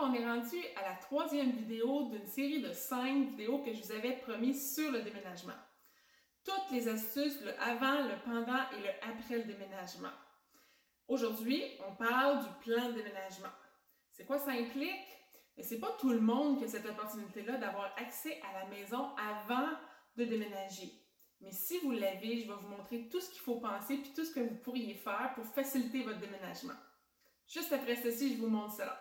on est rendu à la troisième vidéo d'une série de 5 vidéos que je vous avais promis sur le déménagement. Toutes les astuces, le avant, le pendant et le après le déménagement. Aujourd'hui, on parle du plan de déménagement. C'est quoi ça implique? C'est pas tout le monde qui a cette opportunité-là d'avoir accès à la maison avant de déménager. Mais si vous l'avez, je vais vous montrer tout ce qu'il faut penser puis tout ce que vous pourriez faire pour faciliter votre déménagement. Juste après ceci, je vous montre cela.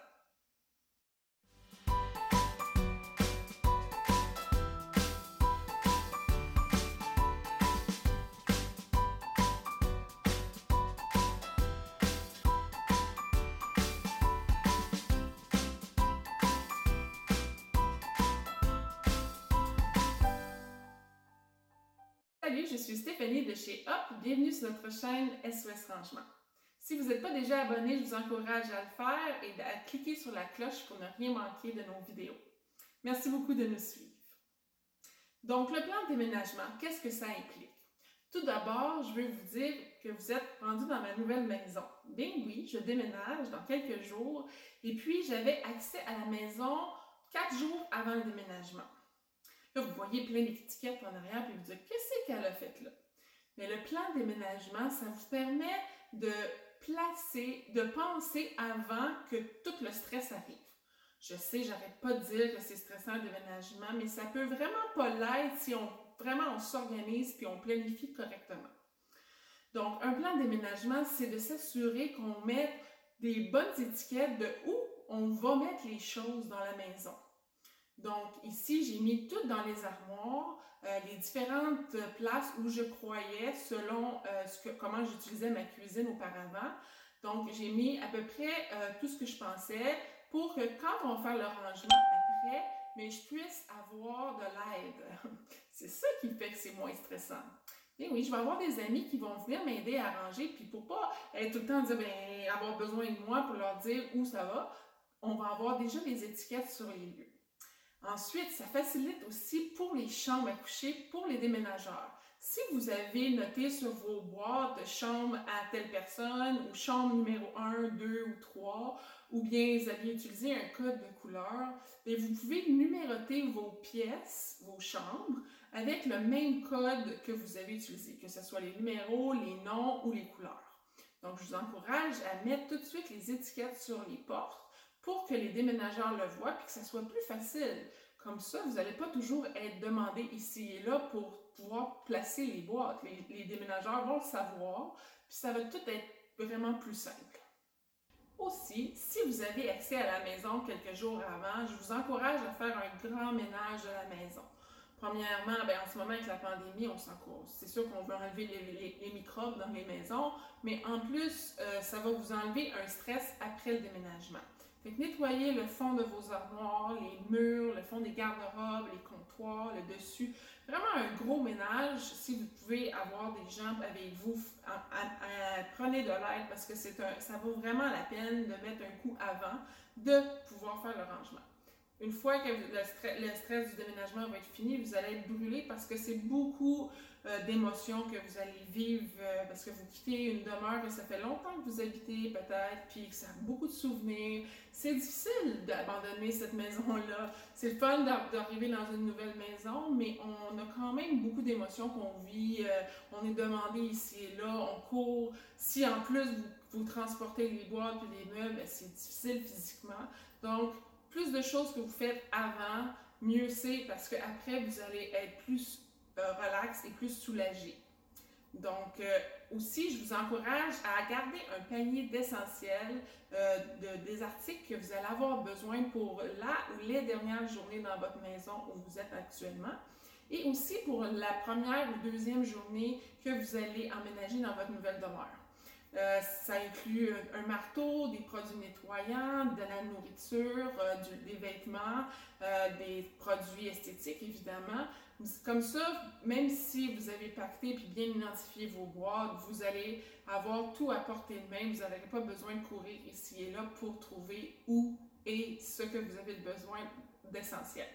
Salut, je suis Stéphanie de chez Hop. Bienvenue sur notre chaîne SOS Rangement. Si vous n'êtes pas déjà abonné, je vous encourage à le faire et à cliquer sur la cloche pour ne rien manquer de nos vidéos. Merci beaucoup de nous suivre. Donc, le plan de déménagement, qu'est-ce que ça implique? Tout d'abord, je veux vous dire que vous êtes rendu dans ma nouvelle maison. Bien oui, je déménage dans quelques jours et puis j'avais accès à la maison 4 jours avant le déménagement. Là, vous voyez plein d'étiquettes en arrière puis vous dites qu'est-ce qu'elle a fait là? Mais le plan de déménagement, ça vous permet de penser avant que tout le stress arrive. Je sais, j'arrête pas de dire que c'est stressant le déménagement, mais ça peut vraiment pas l'être si on s'organise puis on planifie correctement. Donc, un plan de déménagement, c'est de s'assurer qu'on mette des bonnes étiquettes de où on va mettre les choses dans la maison. Donc, ici, j'ai mis tout dans les armoires, les différentes places où je croyais selon comment j'utilisais ma cuisine auparavant. Donc, j'ai mis à peu près tout ce que je pensais pour que quand on va faire le rangement après, mais je puisse avoir de l'aide. C'est ça qui fait que c'est moins stressant. Et oui, je vais avoir des amis qui vont venir m'aider à ranger, puis pour pas être tout le temps dire, avoir besoin de moi pour leur dire où ça va, on va avoir déjà des étiquettes sur les lieux. Ensuite, ça facilite aussi pour les chambres à coucher, pour les déménageurs. Si vous avez noté sur vos boîtes chambre à telle personne, ou chambre numéro 1, 2 ou 3, ou bien vous aviez utilisé un code de couleur, vous pouvez numéroter vos pièces, vos chambres, avec le même code que vous avez utilisé, que ce soit les numéros, les noms ou les couleurs. Donc, je vous encourage à mettre tout de suite les étiquettes sur les portes pour que les déménageurs le voient et que ça soit plus facile. Comme ça, vous n'allez pas toujours être demandé ici et là pour pouvoir placer les boîtes. Les déménageurs vont le savoir, puis ça va tout être vraiment plus simple. Aussi, si vous avez accès à la maison quelques jours avant, je vous encourage à faire un grand ménage de la maison. Premièrement, en ce moment avec la pandémie, on s'en court. C'est sûr qu'on veut enlever les microbes dans les maisons, mais en plus, ça va vous enlever un stress après le déménagement. Fait que nettoyez le fond de vos armoires, les murs, le fond des garde-robes, les comptoirs, le dessus. Vraiment un gros ménage. Si vous pouvez avoir des gens avec vous, prenez de l'aide parce que ça vaut vraiment la peine de mettre un coup avant de pouvoir faire le rangement. Une fois que le stress du déménagement va être fini, vous allez être brûlé parce que c'est beaucoup d'émotions que vous allez vivre parce que vous quittez une demeure que ça fait longtemps que vous habitez peut-être, puis que ça a beaucoup de souvenirs. C'est difficile d'abandonner cette maison-là. C'est le fun d'arriver dans une nouvelle maison, mais on a quand même beaucoup d'émotions qu'on vit. On est demandé ici et là, on court. Si en plus vous transportez les boîtes et les meubles, c'est difficile physiquement. Donc, plus de choses que vous faites avant, mieux c'est parce qu'après, vous allez être plus relax et plus soulagé. Donc, aussi, je vous encourage à garder un panier d'essentiels, des articles que vous allez avoir besoin pour la ou les dernières journées dans votre maison où vous êtes actuellement. Et aussi pour la première ou deuxième journée que vous allez emménager dans votre nouvelle demeure. Ça inclut un marteau, des produits nettoyants, de la nourriture, des vêtements, des produits esthétiques évidemment. Comme ça, même si vous avez pacté et bien identifié vos boîtes, vous allez avoir tout à portée de main. Vous n'aurez pas besoin de courir ici et là pour trouver où et ce que vous avez besoin d'essentiel.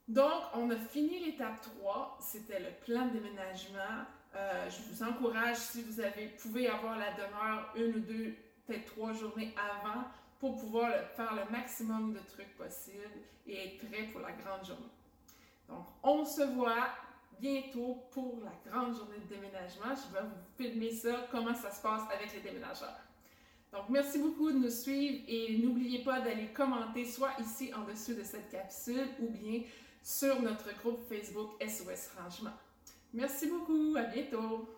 Donc, on a fini l'étape 3, c'était le plan de déménagement. Je vous encourage, si vous pouvez avoir la demeure 1 ou 2, peut-être 3 journées avant pour pouvoir faire le maximum de trucs possibles et être prêt pour la grande journée. Donc, on se voit bientôt pour la grande journée de déménagement. Je vais vous filmer ça, comment ça se passe avec les déménageurs. Donc, merci beaucoup de nous suivre et n'oubliez pas d'aller commenter soit ici en dessous de cette capsule ou bien sur notre groupe Facebook SOS Rangement. Merci beaucoup, à bientôt!